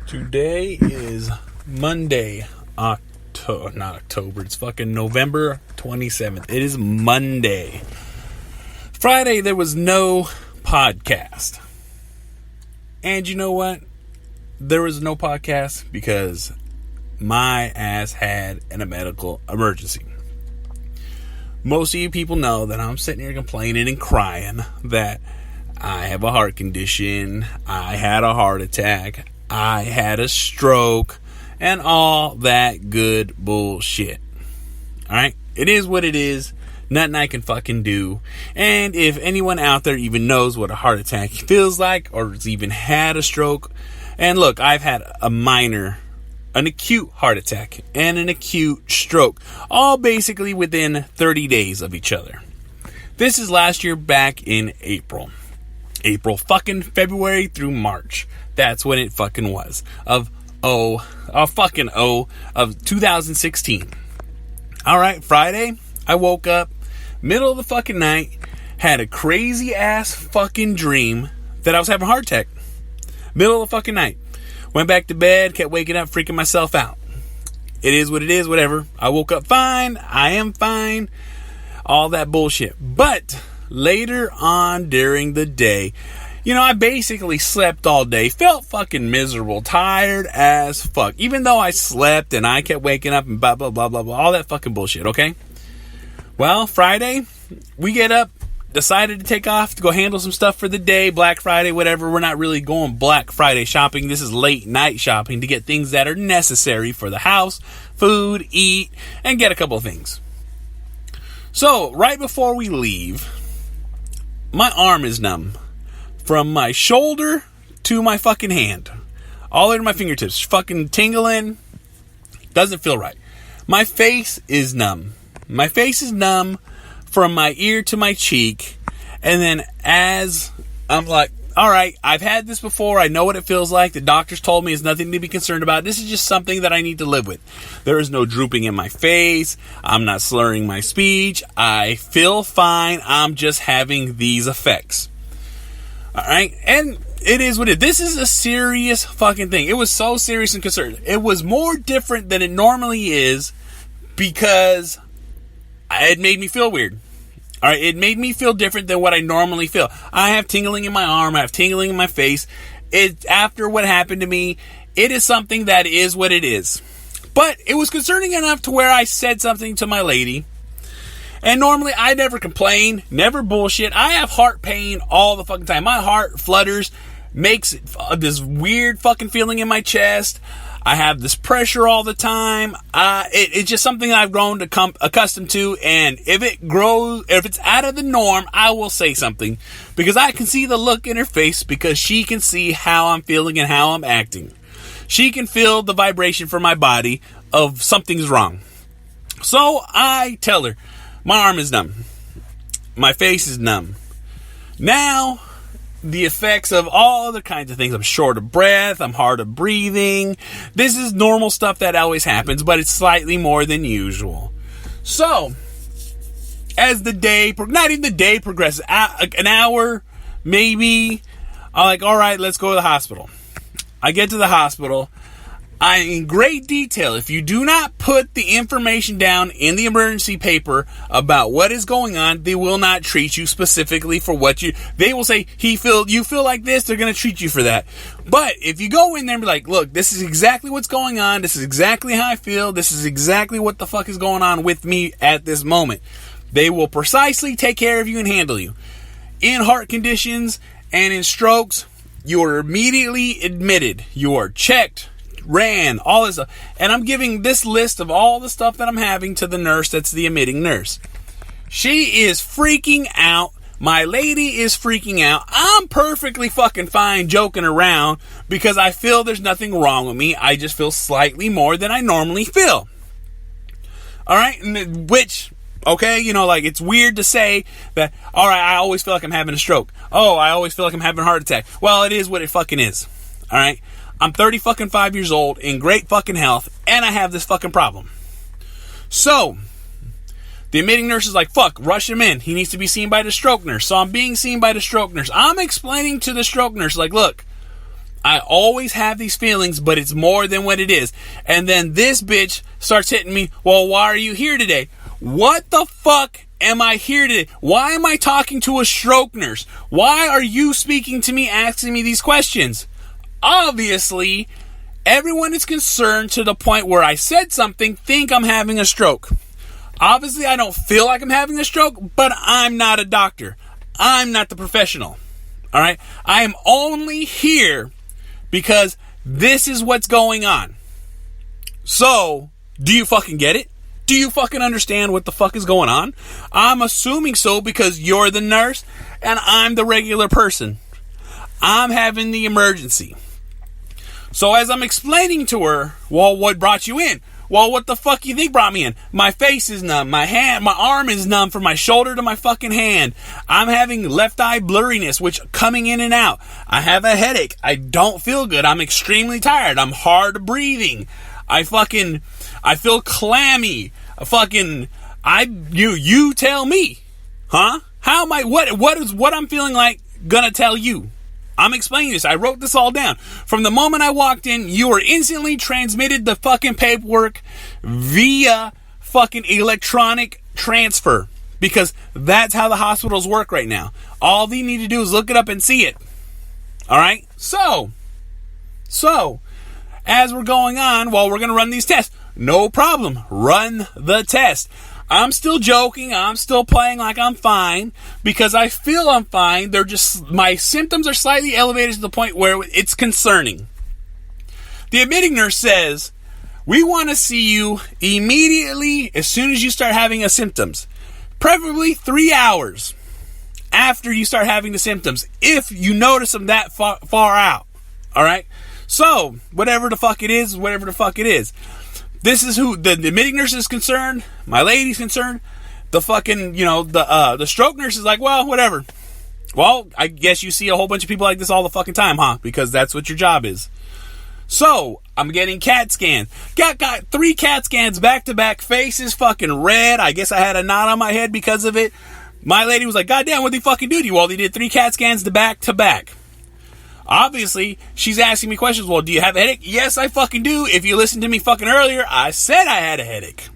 Today is Monday, not October, it's fucking November 27th. It is Monday. Friday, there was no podcast. And you know what? There was no podcast because my ass had a medical emergency. Most of you people know that I'm sitting here complaining and crying that I have a heart condition, I had a heart attack, I had a stroke, and all that good bullshit. Alright? It is what it is. Nothing I can fucking do. And if anyone out there even knows what a heart attack feels like, or has even had a stroke, and look, I've had an acute heart attack and an acute stroke, all basically within 30 days of each other. This is last year back in April fucking February through March. That's when it fucking was. Of 2016. Alright, Friday, I woke up, middle of the fucking night, had a crazy ass fucking dream that I was having a heart attack. Middle of the fucking night. Went back to bed, kept waking up, freaking myself out. It is what it is, whatever. I woke up fine, I am fine, all that bullshit. But later on during the day, I basically slept all day, felt fucking miserable, tired as fuck. Even though I slept and I kept waking up and blah, blah, blah, blah, blah, all that fucking bullshit, okay? Well, Friday, we get up, decided to take off to go handle some stuff for the day, Black Friday, whatever. We're not really going Black Friday shopping. This is late night shopping to get things that are necessary for the house, food, eat, and get a couple of things. So, right before we leave, my arm is numb. From my shoulder to my fucking hand. All into my fingertips. Fucking tingling. Doesn't feel right. My face is numb. My face is numb from my ear to my cheek. And then as I'm like, alright, I've had this before. I know what it feels like. The doctors told me it's nothing to be concerned about. This is just something that I need to live with. There is no drooping in my face. I'm not slurring my speech. I feel fine. I'm just having these effects. Alright, and it is what it is. This is a serious fucking thing. It was so serious and concerned. It was more different than it normally is because it made me feel weird. Alright, it made me feel different than what I normally feel. I have tingling in my arm, I have tingling in my face. After what happened to me, it is something that is what it is. But it was concerning enough to where I said something to my lady. And normally, I never complain, never bullshit. I have heart pain all the fucking time. My heart flutters, makes this weird fucking feeling in my chest. I have this pressure all the time. It's just something I've grown to accustomed to. And if it's out of the norm, I will say something. Because I can see the look in her face because she can see how I'm feeling and how I'm acting. She can feel the vibration from my body of something's wrong. So I tell her, my arm is numb. My face is numb. Now, the effects of all other kinds of things. I'm short of breath. I'm hard of breathing. This is normal stuff that always happens, but it's slightly more than usual. So, as the day, not even the day progresses, an hour, maybe, I'm like, alright, let's go to the hospital. I get to the hospital. In great detail, if you do not put the information down in the emergency paper about what is going on, they will not treat you specifically for they will say, you feel like this, they're going to treat you for that. But if you go in there and be like, look, this is exactly what's going on, this is exactly how I feel, this is exactly what the fuck is going on with me at this moment, they will precisely take care of you and handle you. In heart conditions and in strokes, you are immediately admitted, you are checked, ran, all this stuff. And I'm giving this list of all the stuff that I'm having to the nurse that's the admitting nurse. She is freaking out. My lady is freaking out. I'm perfectly fucking fine joking around because I feel there's nothing wrong with me. I just feel slightly more than I normally feel. Alright? Which, okay, it's weird to say that, alright, I always feel like I'm having a stroke. Oh, I always feel like I'm having a heart attack. Well, it is what it fucking is. Alright? I'm 35 years old, in great fucking health, and I have this fucking problem. So, the admitting nurse is like, fuck, rush him in. He needs to be seen by the stroke nurse. So I'm being seen by the stroke nurse. I'm explaining to the stroke nurse, like, look, I always have these feelings, but it's more than what it is. And then this bitch starts hitting me, well, why are you here today? What the fuck am I here today? Why am I talking to a stroke nurse? Why are you speaking to me, asking me these questions? Obviously, everyone is concerned to the point where I said something, think I'm having a stroke. Obviously, I don't feel like I'm having a stroke, but I'm not a doctor. I'm not the professional. All right? I am only here because this is what's going on. So, do you fucking get it? Do you fucking understand what the fuck is going on? I'm assuming so because you're the nurse and I'm the regular person. I'm having the emergency. So as I'm explaining to her, well, what brought you in? Well, what the fuck you think brought me in? My face is numb. My arm is numb from my shoulder to my fucking hand. I'm having left eye blurriness, which coming in and out. I have a headache. I don't feel good. I'm extremely tired. I'm hard breathing. I feel clammy. You tell me. Huh? How am I, what I'm feeling like gonna tell you? I'm explaining this. I wrote this all down. From the moment I walked in, you were instantly transmitted the fucking paperwork via fucking electronic transfer. Because that's how the hospitals work right now. All they need to do is look it up and see it. Alright? So, as we're going on, well, we're going to run these tests. No problem. Run the test. I'm still joking. I'm still playing like I'm fine because I feel I'm fine. My symptoms are slightly elevated to the point where it's concerning. The admitting nurse says, we want to see you immediately as soon as you start having the symptoms. Preferably 3 hours after you start having the symptoms, if you notice them that far out. All right? So, whatever the fuck it is, whatever the fuck it is. This is who the admitting nurse is concerned. My lady's concerned. The fucking, the stroke nurse is like, well, whatever. Well, I guess you see a whole bunch of people like this all the fucking time, huh? Because that's what your job is. So, I'm getting CAT scans. Got 3 CAT scans back to back. Face is fucking red. I guess I had a knot on my head because of it. My lady was like, God damn, what'd they fucking do to you? Well, they did 3 CAT scans back to back. Obviously, she's asking me questions. Well, do you have a headache? Yes, I fucking do. If you listened to me fucking earlier, I said I had a headache.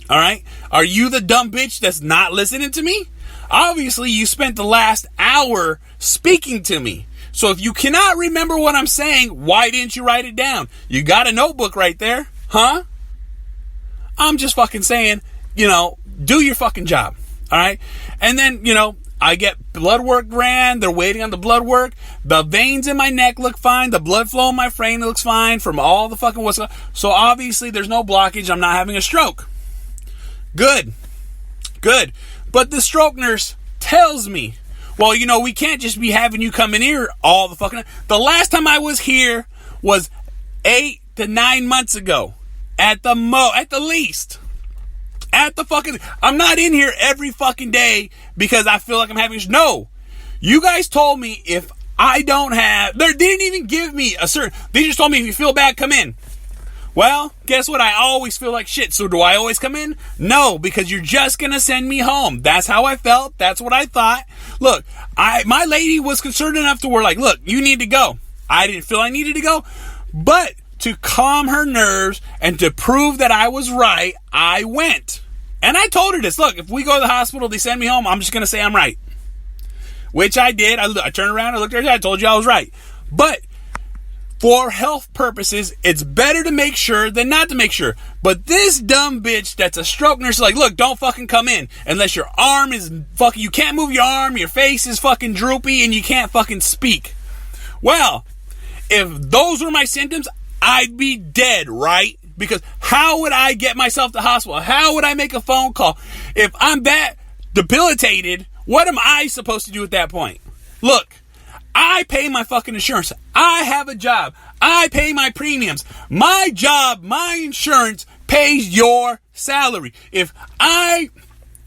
Alright? Are you the dumb bitch that's not listening to me? Obviously, you spent the last hour speaking to me. So if you cannot remember what I'm saying, why didn't you write it down? You got a notebook right there. Huh? I'm just fucking saying, do your fucking job. Alright? And then, I get blood work ran. They're waiting on the blood work. The veins in my neck look fine. The blood flow in my brain looks fine from all the fucking what's up. So obviously there's no blockage. I'm not having a stroke. Good. But the stroke nurse tells me, well, we can't just be having you come in here all the fucking... The last time I was here was 8 to 9 months ago. At the least. I'm not in here every fucking day because I feel like I'm having... No. You guys told me if I don't have... They didn't even give me a certain... They just told me if you feel bad, come in. Well, guess what? I always feel like shit. So do I always come in? No, because you're just going to send me home. That's how I felt. That's what I thought. Look, my lady was concerned enough to where like, look, you need to go. I didn't feel I needed to go. But to calm her nerves and to prove that I was right, I went. And I told her this. Look, if we go to the hospital, they send me home, I'm just going to say I'm right. Which I did. I turned around, I looked at her, I told you I was right. But for health purposes, it's better to make sure than not to make sure. But this dumb bitch that's a stroke nurse is like, look, don't fucking come in unless your arm is fucking, you can't move your arm, your face is fucking droopy, and you can't fucking speak. Well, if those were my symptoms, I'd be dead, right? Because how would I get myself to the hospital? How would I make a phone call? If I'm that debilitated, what am I supposed to do at that point? Look, I pay my fucking insurance. I have a job. I pay my premiums. My job, my insurance pays your salary. If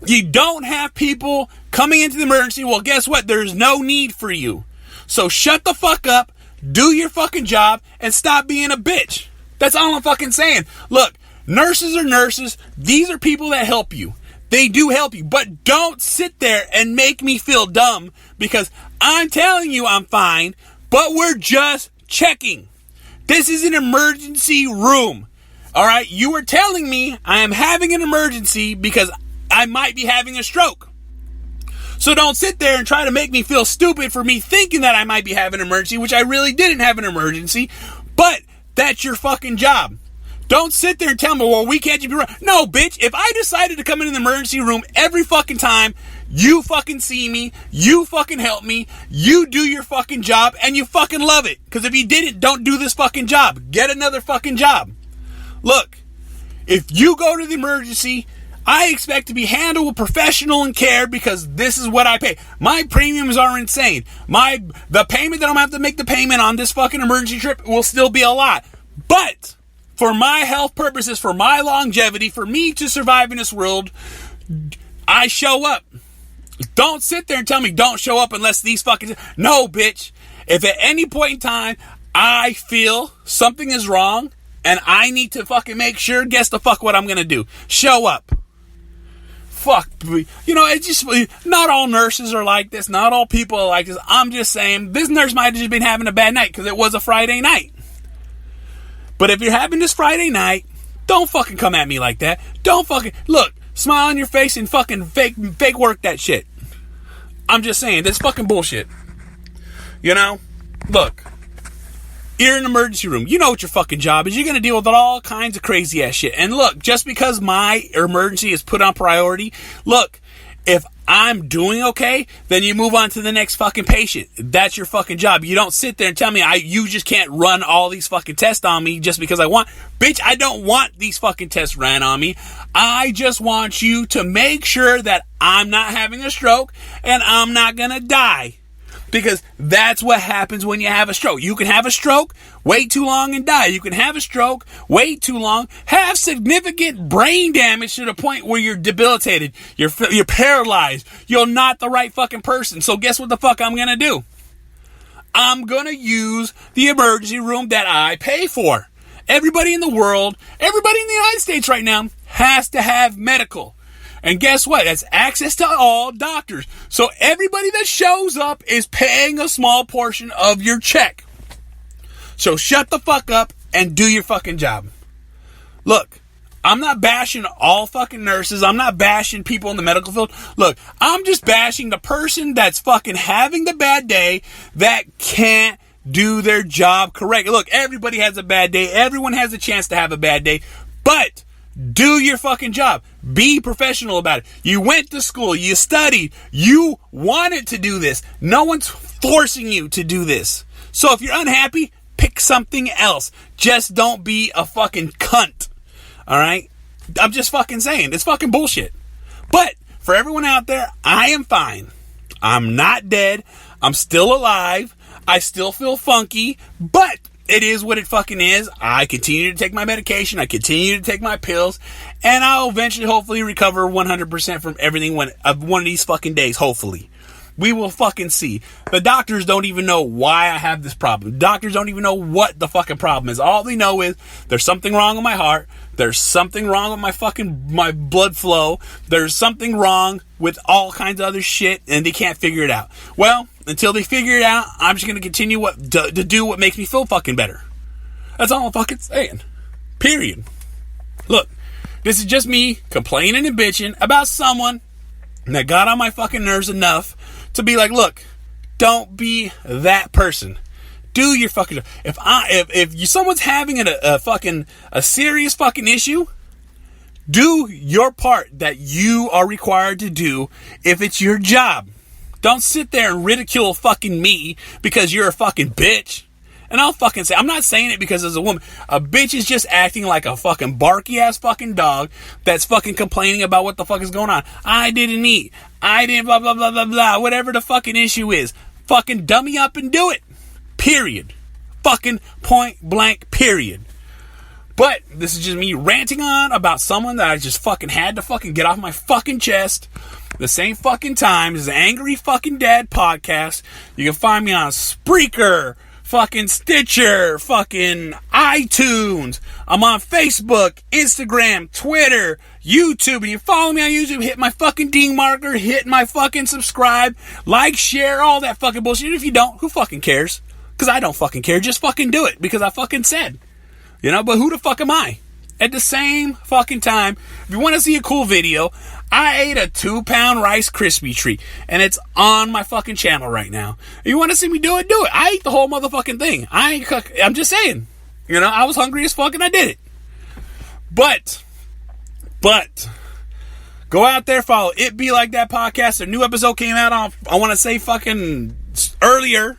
you don't have people coming into the emergency, well, guess what? There's no need for you. So shut the fuck up, do your fucking job, and stop being a bitch. That's all I'm fucking saying. Look, nurses are nurses. These are people that help you. They do help you, but don't sit there and make me feel dumb because I'm telling you I'm fine, but we're just checking. This is an emergency room. All right? You are telling me I am having an emergency because I might be having a stroke. So don't sit there and try to make me feel stupid for me thinking that I might be having an emergency, which I really didn't have an emergency, but that's your fucking job. Don't sit there and tell me, well, we can't be right. No, bitch, if I decided to come in the emergency room every fucking time, you fucking see me, you fucking help me, you do your fucking job, and you fucking love it. Because if you didn't, don't do this fucking job. Get another fucking job. Look, if you go to the emergency, I expect to be handled with professional and care because this is what I pay. My premiums are insane. The payment that I'm going to have to make the payment on this fucking emergency trip will still be a lot. But for my health purposes, for my longevity, for me to survive in this world, I show up. Don't sit there and tell me don't show up unless these fucking... No, bitch. If at any point in time I feel something is wrong and I need to fucking make sure, guess the fuck what I'm going to do. Show up. Fuck. You know, it's just... Not all nurses are like this. Not all people are like this. I'm just saying, this nurse might have just been having a bad night because it was a Friday night. But if you're having this Friday night, don't fucking come at me like that. Don't fucking... Look, smile on your face and fucking fake work that shit. I'm just saying, that's fucking bullshit. You know? Look. You're in an emergency room. You know what your fucking job is. You're going to deal with all kinds of crazy ass shit. And look, just because my emergency is put on priority, look, if I'm doing okay, then you move on to the next fucking patient. That's your fucking job. You don't sit there and tell me you just can't run all these fucking tests on me just because I want. Bitch, I don't want these fucking tests ran on me. I just want you to make sure that I'm not having a stroke and I'm not gonna die. Because that's what happens when you have a stroke. You can have a stroke, wait too long and die. You can have a stroke, wait too long, have significant brain damage to the point where you're debilitated. You're paralyzed. You're not the right fucking person. So guess what the fuck I'm going to do? I'm going to use the emergency room that I pay for. Everybody in the world, everybody in the United States right now has to have medical. And guess what? That's access to all doctors. So everybody that shows up is paying a small portion of your check. So shut the fuck up and do your fucking job. Look, I'm not bashing all fucking nurses. I'm not bashing people in the medical field. Look, I'm just bashing the person that's fucking having the bad day that can't do their job correctly. Look, everybody has a bad day. Everyone has a chance to have a bad day. But do your fucking job. Be professional about it. You went to school. You studied. You wanted to do this. No one's forcing you to do this. So if you're unhappy, pick something else. Just don't be a fucking cunt. Alright? I'm just fucking saying. It's fucking bullshit. But for everyone out there, I am fine. I'm not dead. I'm still alive. I still feel funky. But it is what it fucking is. I continue to take my medication. I continue to take my pills. And I'll eventually, hopefully, recover 100% from everything one of these fucking days, hopefully. We will fucking see. The doctors don't even know why I have this problem. Doctors don't even know what the fucking problem is. All they know is there's something wrong with my heart. There's something wrong with my blood flow. There's something wrong with all kinds of other shit, and they can't figure it out. Well, until they figure it out, I'm just going to continue to do what makes me feel fucking better. That's all I'm fucking saying. Period. Look, this is just me complaining and bitching about someone that got on my fucking nerves enough to be like, look, don't be that person. Do your fucking job. If someone's having a serious fucking issue, do your part that you are required to do if it's your job. Don't sit there and ridicule fucking me because you're a fucking bitch. And I'll fucking say, I'm not saying it because as a woman, a bitch is just acting like a fucking barky ass fucking dog that's fucking complaining about what the fuck is going on. I didn't eat. I didn't blah, blah, blah, blah, blah. Whatever the fucking issue is. Fucking dummy up and do it. Period. Fucking point blank period. But this is just me ranting on about someone that I just fucking had to fucking get off my fucking chest. The same fucking time as the Angry Fucking Dad podcast. You can find me on Spreaker, fucking Stitcher, fucking iTunes. I'm on Facebook, Instagram, Twitter, YouTube. And you follow me on YouTube, hit my fucking ding marker, hit my fucking subscribe, like, share, all that fucking bullshit. If you don't, who fucking cares? Because I don't fucking care. Just fucking do it. Because I fucking said. You know, but who the fuck am I? At the same fucking time, if you want to see a cool video, I ate a 2-pound Rice Krispie treat. And it's on my fucking channel right now. If you want to see me do it, do it. I ate the whole motherfucking thing. I'm just saying. You know, I was hungry as fuck and I did it. But, go out there, follow It Be Like That podcast. A new episode came out on, I want to say fucking earlier.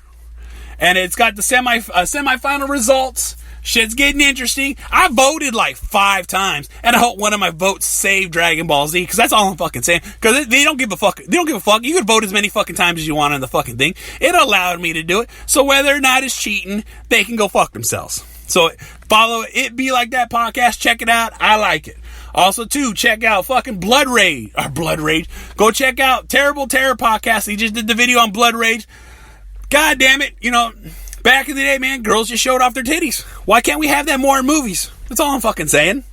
And it's got the semifinal results. Shit's getting interesting. I voted like 5 times. And I hope one of my votes saved Dragon Ball Z. Because that's all I'm fucking saying. Because they don't give a fuck. They don't give a fuck. You can vote as many fucking times as you want on the fucking thing. It allowed me to do it. So whether or not it's cheating, they can go fuck themselves. So follow It Be Like That podcast. Check it out. I like it. Also, too, check out fucking Blood Rage. Go check out Terrible Terror podcast. He just did the video on Blood Rage. God damn it. You know, back in the day, man, girls just showed off their titties. Why can't we have that more in movies? That's all I'm fucking saying.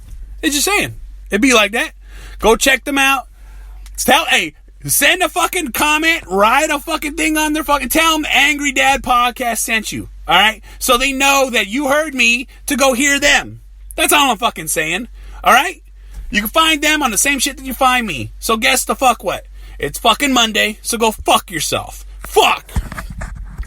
It's just saying. It'd be like that. Go check them out. Send a fucking comment. Write a fucking thing on their fucking... Tell them Angry Dad Podcast sent you. All right? So they know that you heard me to go hear them. That's all I'm fucking saying. All right? You can find them on the same shit that you find me. So guess the fuck what? It's fucking Monday, so go fuck yourself. Fuck!